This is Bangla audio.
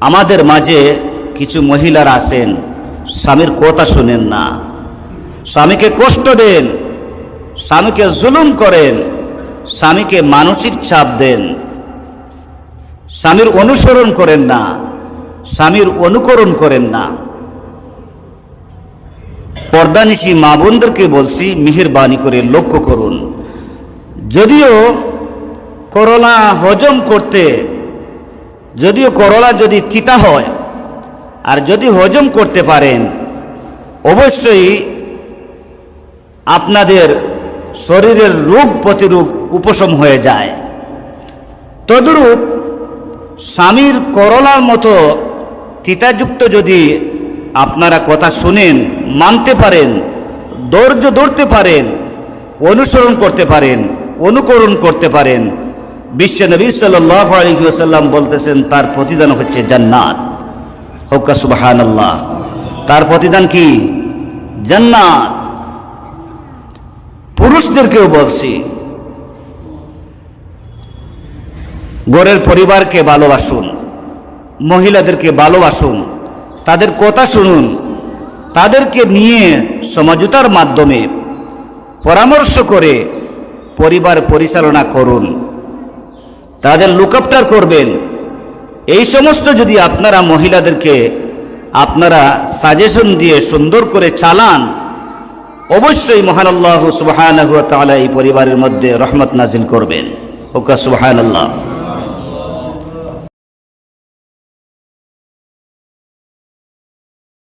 আমাদের মাঝে কিছু মহিলারা আছেন, স্বামীর কথা শুনেন না, স্বামীকে কষ্ট দেন, স্বামীকে জুলুম করেন, স্বামীকে মানসিক চাপ দেন, স্বামীর অনুসরণ করেন না, স্বামীর অনুকরণ করেন না। পর্দানিশী মা বোনদেরকে বলছি, মেহেরবানি করে লক্ষ্য করুন। যদিও করলা হজম করতে, যদিও করলা যদি তিতা হয় আর যদি হজম করতে পারেন, অবশ্যই আপনাদের শরীরের রোগ প্রতিরোধ উপশম হয়ে যায়। তদ্রূপ স্বামীর করলার মতো তিতাযুক্ত যদি আপনারা কথা শুনেন, মানতে পারেন, ধৈর্য ধরতে পারেন, অনুসরণ করতে পারেন, অনুকরণ করতে পারেন, বিশ্ব নবী সাল্লাল্লাহু আলাইহি ওয়াসাল্লাম বলতেছেন তার প্রতিদান হচ্ছে জান্নাত। হোক্কা সুবহানাল্লাহ। তার প্রতিদান কি? জান্নাত। পুরুষদেরকেও বলছি, ঘরের পরিবারকে ভালোবাসুন, মহিলাদেরকে ভালোবাসুন, তাদের কথা শুনুন, তাদেরকে নিয়ে সমঝোতার মাধ্যমে পরামর্শ করে পরিবার পরিচালনা করুন, তাদের লুক আফটার করবেন। এই সমস্ত যদি আপনারা মহিলাদেরকে আপনারা সাজেশন দিয়ে সুন্দর করে চালান, অবশ্যই মহান আল্লাহ সুবহানাহু ওয়া তাআলা এই পরিবারের মধ্যে রহমত নাজিল করবেন। ওকা সুবহানাল্লাহ।